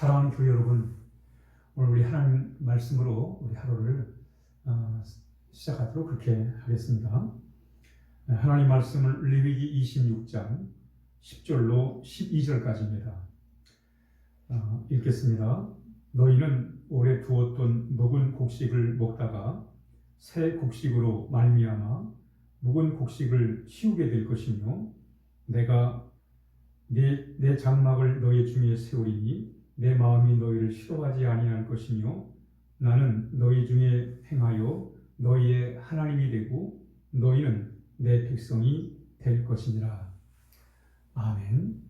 사랑하는 교회 여러분, 오늘 우리 하나님 말씀으로 우리 하루를 시작하도록 그렇게 하겠습니다. 하나님 말씀은 레위기 26장 10절로 12절까지입니다. 읽겠습니다. 너희는 오래 두었던 묵은 곡식을 먹다가 새 곡식으로 말미암아 묵은 곡식을 치우게 될 것이며 내가 내 장막을 너희 중에 세우리니 내 마음이 너희를 싫어하지 아니할 것이며 나는 너희 중에 행하여 너희의 하나님이 되고 너희는 내 백성이 될 것이니라. 아멘.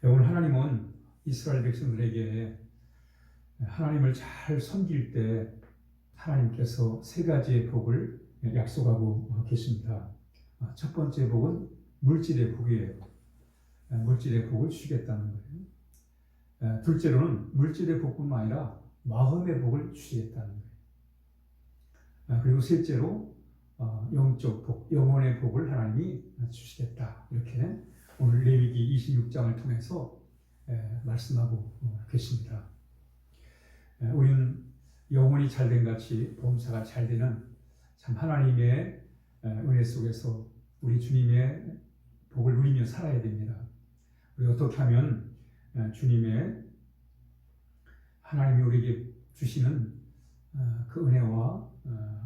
오늘 하나님은 이스라엘 백성들에게 하나님을 잘 섬길 때 하나님께서 세 가지의 복을 약속하고 계십니다. 첫 번째 복은 물질의 복이에요. 물질의 복을 주시겠다는 거예요. 둘째로는 물질의 복뿐만 아니라 마음의 복을 주시겠다는 거예요. 그리고 셋째로 영적 복, 영혼의 복을 하나님이 주시겠다. 이렇게 오늘 레위기 26장을 통해서 말씀하고 계십니다. 우리는 영혼이 잘된 같이 범사가 잘 되는 참 하나님의 은혜 속에서 우리 주님의 복을 누리며 살아야 됩니다. 우리 어떻게 하면 주님의 하나님이 우리에게 주시는 그 은혜와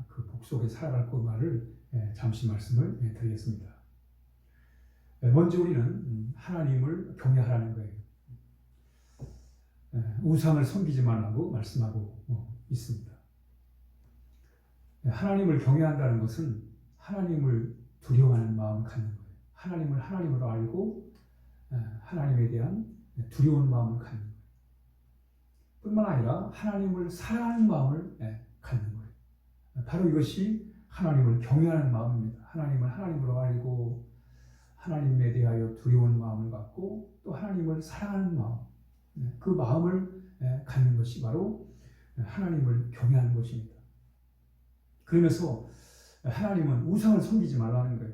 그 복 속에 살아갈 것인가를 잠시 말씀을 드리겠습니다. 먼저 우리는 하나님을 경외하라는 거예요. 우상을 섬기지 말라고 말씀하고 있습니다. 하나님을 경외한다는 것은 하나님을 두려워하는 마음을 갖는 거예요. 하나님을 하나님으로 알고 하나님에 대한 두려운 마음을 갖는 거예요. 뿐만 아니라 하나님을 사랑하는 마음을 갖는 거예요. 바로 이것이 하나님을 경외하는 마음입니다. 하나님을 하나님으로 알고 하나님에 대하여 두려운 마음을 갖고 또 하나님을 사랑하는 마음, 그 마음을 갖는 것이 바로 하나님을 경외하는 것입니다. 그러면서 하나님은 우상을 섬기지 말라는 거예요.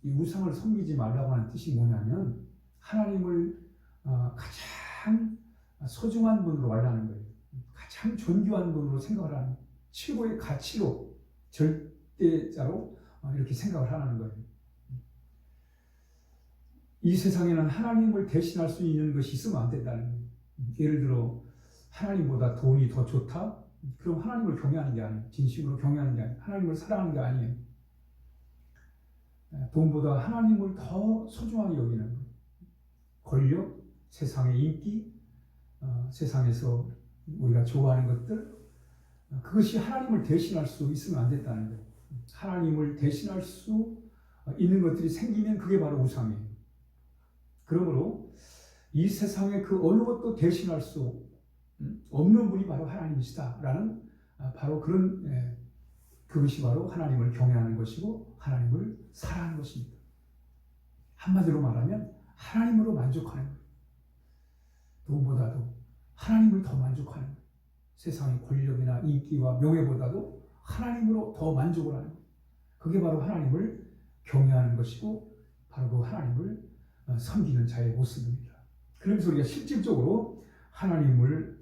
이 우상을 섬기지 말라고 하는 뜻이 뭐냐면 하나님을 가장 소중한 분으로 알라는 거예요. 가장 존귀한 분으로 생각을 하는 최고의 가치로 절대자로 이렇게 생각을 하는 거예요. 이 세상에는 하나님을 대신할 수 있는 것이 있으면 안 된다는 거예요. 예를 들어 하나님보다 돈이 더 좋다? 그럼 하나님을 경외하는 게 아니에요. 진심으로 경외하는 게 아니에요. 하나님을 사랑하는 게 아니에요. 돈보다 하나님을 더 소중하게 여기는 거예요. 권력, 세상의 인기, 세상에서 우리가 좋아하는 것들, 그것이 하나님을 대신할 수 있으면 안 된다는 거예요. 하나님을 대신할 수 있는 것들이 생기면 그게 바로 우상이에요. 그러므로 이 세상에 그 어느 것도 대신할 수 없는 분이 바로 하나님이시다라는 바로 그런 그것이 바로 하나님을 경외하는 것이고 하나님을 사랑하는 것입니다. 한마디로 말하면 하나님으로 만족하는 거예요. 돈보다도 하나님을 더 만족하는 거예요. 세상의 권력이나 인기와 명예보다도 하나님으로 더 만족을 하는 거예요. 그게 바로 하나님을 경외하는 것이고 바로 그 하나님을 섬기는 자의 모습입니다. 그러면서 우리가 실질적으로 하나님을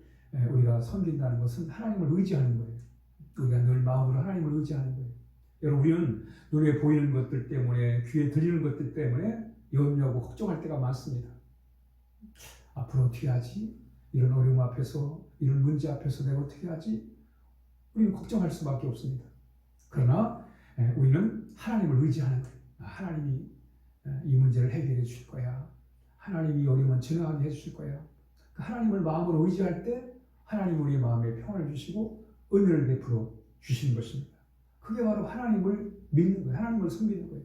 우리가 섬긴다는 것은 하나님을 의지하는 거예요. 우리가 늘 마음으로 하나님을 의지하는 거예요. 여러분, 우리는 눈에 보이는 것들 때문에, 귀에 들리는 것들 때문에 염려하고 걱정할 때가 많습니다. 앞으로 어떻게 하지? 이런 어려움 앞에서, 이런 문제 앞에서 내가 어떻게 하지? 우리는 걱정할 수밖에 없습니다. 그러나 우리는 하나님을 의지하는 거예요. 하나님이 이 문제를 해결해 주실 거야. 하나님이 이 어려움은 지나가게 해주실 거야. 하나님을 마음으로 의지할 때 하나님 우리의 마음에 평안을 주시고 은혜를 베풀어 주시는 것입니다. 그게 바로 하나님을 믿는 거예요. 하나님을 섬기는 거예요.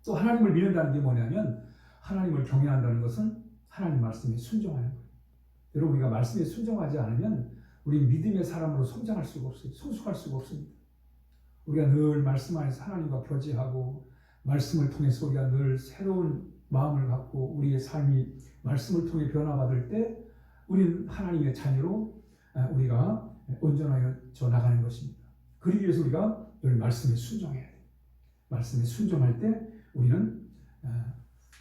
또 하나님을 믿는다는 게 뭐냐면 하나님을 경외한다는 것은 하나님 말씀에 순종하는 거예요. 여러분, 우리가 말씀에 순종하지 않으면 우리 믿음의 사람으로 성장할 수가 없어요. 성숙할 수가 없습니다. 우리가 늘 말씀 안에서 하나님과 교제하고 말씀을 통해서 우리가 늘 새로운 마음을 갖고 우리의 삶이 말씀을 통해 변화받을 때 우리는 하나님의 자녀로 우리가 온전하여져 나가는 것입니다. 그러기 위해서 우리가 늘 말씀에 순종해야 돼요. 말씀에 순종할 때 우리는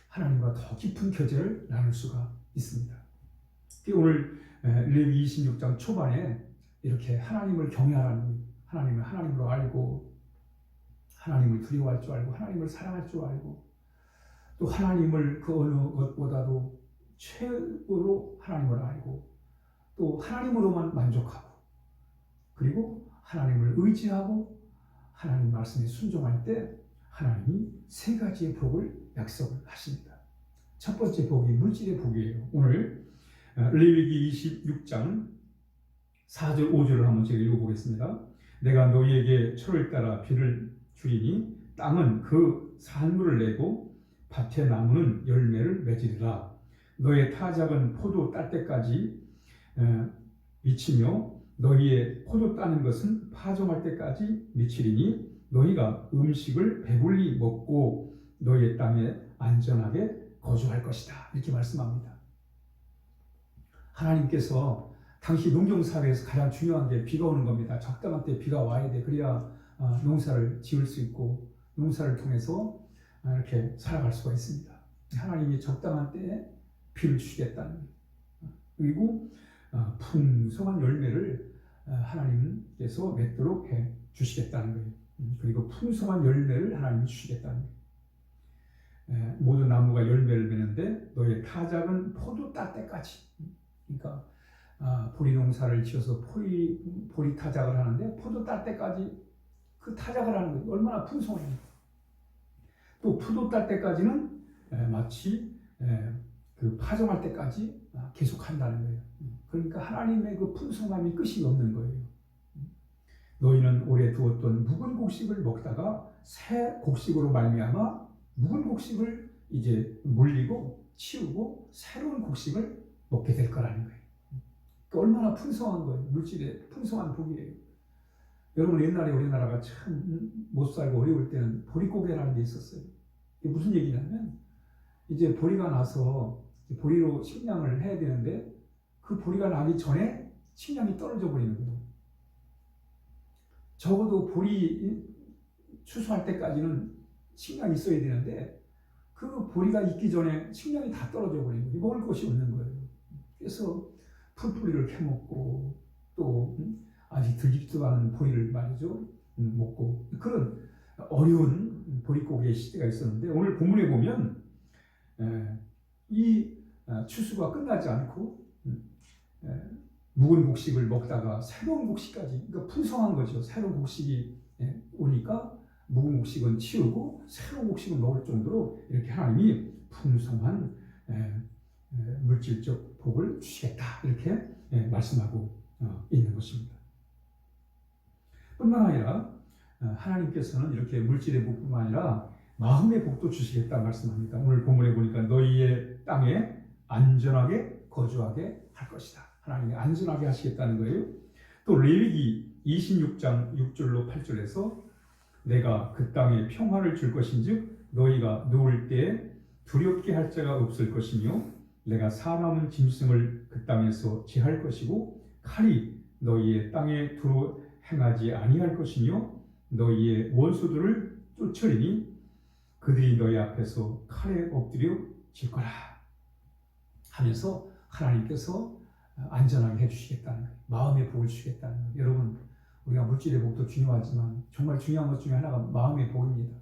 하나님과 더 깊은 교제를 나눌 수가 있습니다. 오늘 레위기 26장 초반에 이렇게 하나님을 경외하라는, 하나님을 하나님으로 알고 하나님을 두려워할 줄 알고 하나님을 사랑할 줄 알고 또 하나님을 그 어느 것보다도 최고로 하나님을 알고 또 하나님으로만 만족하고 그리고 하나님을 의지하고 하나님 말씀에 순종할 때 하나님이 세 가지의 복을 약속을 하십니다. 첫 번째 복이 물질의 복이에요. 오늘 레위기 26장 4절 5절을 한번 제가 읽어보겠습니다. 내가 너희에게 철을 따라 비를 주리니 땅은 그 산물을 내고 밭의 나무는 열매를 맺으리라. 너의 타작은 포도 딸 때까지 미치며 너희의 포도 따는 것은 파종할 때까지 미치리니 너희가 음식을 배불리 먹고 너희의 땅에 안전하게 거주할 것이다. 이렇게 말씀합니다. 하나님께서 당시 농경사회에서 가장 중요한 게 비가 오는 겁니다. 적당한 때 비가 와야 돼. 그래야 농사를 지을 수 있고 농사를 통해서 이렇게 살아갈 수가 있습니다. 하나님이 적당한 때에 비를 주시겠다는 거예요. 그리고 풍성한 열매를 하나님께서 맺도록 해 주시겠다는 거예요. 그리고 풍성한 열매를 하나님이 주시겠다는 거예요. 모든 나무가 열매를 맺는데 너의 타작은 포도 딸 때까지. 그러니까 보리 농사를 지어서 보리 타작을 하는데 포도 딸 때까지 그 타작을 하는 거예요. 얼마나 풍성해요. 또 포도 딸 때까지는 마치 그 파종할 때까지 계속 한다는 거예요. 그러니까 하나님의 그 풍성함이 끝이 없는 거예요. 너희는 오래 두었던 묵은 곡식을 먹다가 새 곡식으로 말미암아 묵은 곡식을 이제 물리고 치우고 새로운 곡식을 먹게 될 거라는 거예요. 그러니까 얼마나 풍성한 거예요. 물질의 풍성한 복이에요. 여러분, 옛날에 우리나라가 참 못 살고 어려울 때는 보릿고개라는 게 있었어요. 이게 무슨 얘기냐면 이제 보리가 나서 보리로 식량을 해야 되는데 그 보리가 나기 전에 식량이 떨어져 버리는 거예요. 적어도 보리 추수할 때까지는 식량이 있어야 되는데 그 보리가 익기 전에 식량이 다 떨어져 버리는 거예요. 먹을 것이 없는 거예요. 그래서 풀뿌리를 캐먹고 또 아직 들립지도 않은 보리를 말이죠 먹고 그런 어려운 보릿고개의 시대가 있었는데 오늘 본문에 보면 이 추수가 끝나지 않고 묵은 곡식을 먹다가 새로운 곡식까지, 그러니까 풍성한 거죠. 새로운 곡식이 오니까 묵은 곡식은 치우고 새로운 곡식을 먹을 정도로 이렇게 하나님이 풍성한 물질적 복을 주시겠다 이렇게 말씀하고 있는 것입니다. 뿐만 아니라 하나님께서는 이렇게 물질의 복뿐만 아니라 마음의 복도 주시겠다 말씀합니다. 오늘 본문에 보니까 너희의 땅에 안전하게 거주하게 할 것이다. 하나님이 안전하게 하시겠다는 거예요. 또 레위기 26장 6절로 8절에서 내가 그 땅에 평화를 줄 것인즉 너희가 누울 때 두렵게 할 자가 없을 것이며 내가 사람은 짐승을 그 땅에서 제할 것이고 칼이 너희의 땅에 두루 행하지 아니할 것이며 너희의 원수들을 쫓으리니 그들이 너희 앞에서 칼에 엎드려 질 거라 하면서 하나님께서 안전하게 해주시겠다는 거예요. 마음의 복을 주시겠다는 거예요. 여러분, 우리가 물질의 복도 중요하지만 정말 중요한 것 중에 하나가 마음의 복입니다.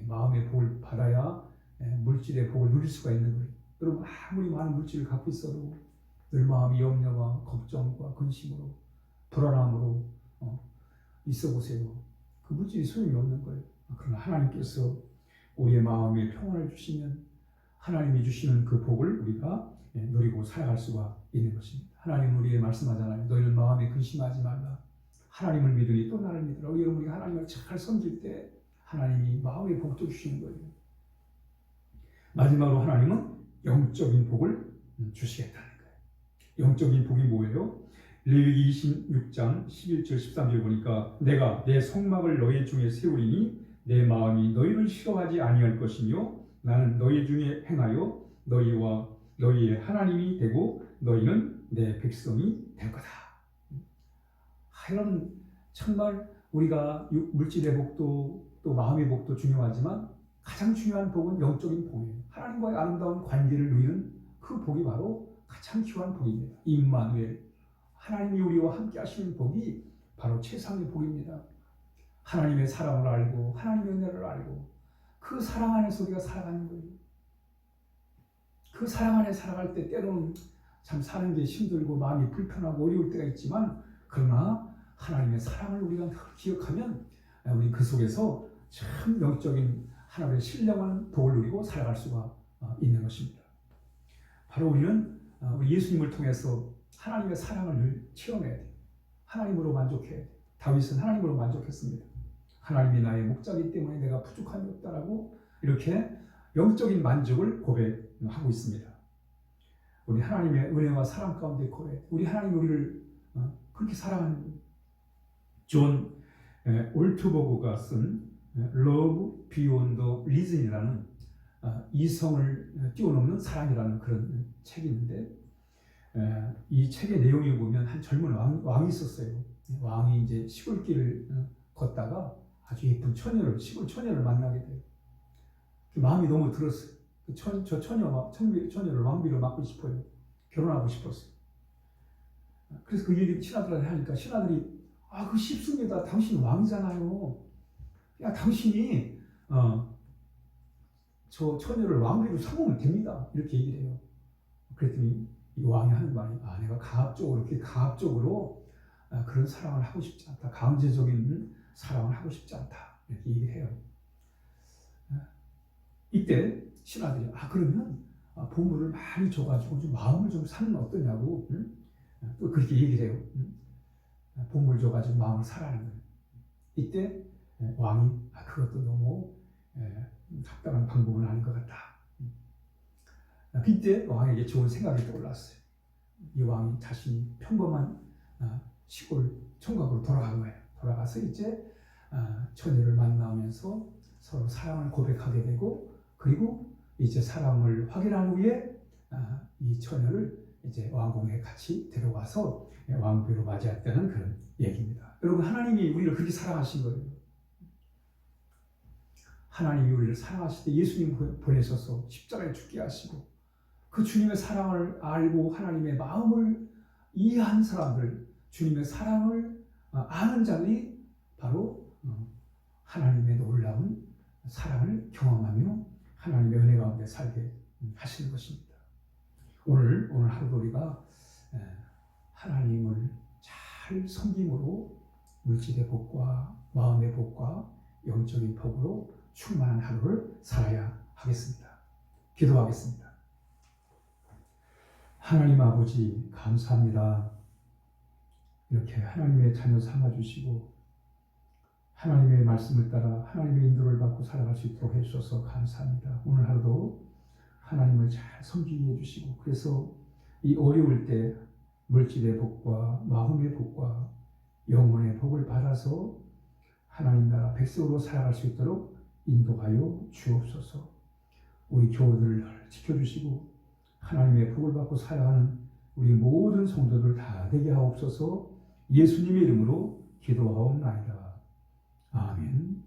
마음의 복을 받아야 물질의 복을 누릴 수가 있는 거예요. 여러분, 아무리 많은 물질을 갖고 있어도 늘 마음이 염려와 걱정과 근심으로 불안함으로 있어 보세요. 그 물질이 소용이 없는 거예요. 그러나 하나님께서 우리의 마음에 평안을 주시면 하나님이 주시는 그 복을 우리가 누리고 살아갈 수가 있는 것입니다. 하나님은 우리에게 말씀하잖아요. 너희는 마음에 근심하지 말라. 하나님을 믿으니 또 나를 믿으라. 여러분, 우리가 하나님을 잘 섬길 때 하나님이 마음의 복도 주시는 거예요. 마지막으로 하나님은 영적인 복을 주시겠다는 거예요. 영적인 복이 뭐예요? 레위기 26장 11절 13절 보니까 내가 내 성막을 너희 중에 세우리니 내 마음이 너희를 싫어하지 아니할 것이며 나는 너희 중에 행하여 너희와 너희의 하나님이 되고 너희는 내 백성이 될 거다. 이런 정말 우리가 물질의 복도 또 마음의 복도 중요하지만 가장 중요한 복은 영적인 복이에요. 하나님과의 아름다운 관계를 누리는 그 복이 바로 가장 귀한 복입니다. 임마누엘, 하나님이 우리와 함께 하시는 복이 바로 최상의 복입니다. 하나님의 사랑을 알고 하나님의 은혜를 알고 그 사랑 안에서 우리가 살아가는 거예요. 그 사랑 안에 살아갈 때 때로는 참 사는 게 힘들고 마음이 불편하고 어려울 때가 있지만 그러나 하나님의 사랑을 우리가 늘 기억하면 우리 그 속에서 참 영적인 하나님의 신령한 복을 누리고 살아갈 수가 있는 것입니다. 바로 우리는 우리 예수님을 통해서 하나님의 사랑을 늘 체험해야 돼요. 하나님으로 만족해야 돼요. 다윗은 하나님으로 만족했습니다. 하나님이 나의 목자이기 때문에 내가 부족함이 없다라고 이렇게 영적인 만족을 고백하고 있습니다. 우리 하나님의 은혜와 사랑 가운데 고백. 우리 하나님 우리를 그렇게 사랑하는 거예요. 존 올트버그가 쓴 Love Beyond Reason이라는 이성을 뛰어넘는 사랑이라는 그런 책이 있는데 이 책의 내용을 보면 한 젊은 왕이 있었어요. 왕이 이제 시골길을 걷다가 아주 예쁜 시골 처녀를 만나게 돼요. 마음이 너무 들었어요. 저 처녀를 왕비로 맡고 싶어요. 결혼하고 싶었어요. 그래서 그 얘기 신하들한테 하니까 신하들이 그 쉽습니다. 당신 왕이잖아요. 야, 당신이 저 처녀를 왕비로 삼으면 됩니다. 이렇게 얘기를 해요. 그랬더니 이 왕이 하는 말이 내가 가압적으로 그런 사랑을 하고 싶지 않다. 강제적인 사랑을 하고 싶지 않다. 이렇게 얘기를 해요. 이때 신하들이 그러면 보물을 많이 줘가지고 좀 마음을 좀 사는 어떠냐고, 응? 또 그렇게 얘기를 해요. 응? 보물 줘가지고 마음을 사라는 거예요. 이때 왕이 그것도 너무 합당한 방법은 아닌 것 같다. 그때 왕에게 좋은 생각이 떠올랐어요. 이 왕이 자신이 평범한 시골 총각으로 돌아간 거예요. 돌아가서 이제 처녀를 만나면서 서로 사랑을 고백하게 되고, 그리고 이제 사랑을 확인한 후에 이 처녀를 이제 왕궁에 같이 데려와서 왕비로 맞이했다는 그런 얘기입니다. 여러분, 하나님이 우리를 그렇게 사랑하신 거예요. 하나님이 우리를 사랑하실 때 예수님 보내셔서 십자가에 죽게 하시고, 그 주님의 사랑을 알고 하나님의 마음을 이해한 사람들, 주님의 사랑을 아는 자들이 바로 하나님의 놀라운 사랑을 경험하며 하나님의 은혜 가운데 살게 하시는 것입니다. 오늘 하루도 우리가 하나님을 잘 섬김으로 물질의 복과 마음의 복과 영적인 복으로 충만한 하루를 살아야 하겠습니다. 기도하겠습니다. 하나님 아버지, 감사합니다. 이렇게 하나님의 자녀 삼아주시고 하나님의 말씀을 따라 하나님의 인도를 받고 살아갈 수 있도록 해주셔서 감사합니다. 오늘 하루도 하나님을 잘 섬기게 해주시고, 그래서 이 어려울 때 물질의 복과 마음의 복과 영혼의 복을 받아서 하나님 나라 백성으로 살아갈 수 있도록 인도하여 주옵소서. 우리 교우들을 지켜주시고 하나님의 복을 받고 살아가는 우리 모든 성도들 다 되게 하옵소서. 예수님의 이름으로 기도하옵나이다. 아멘.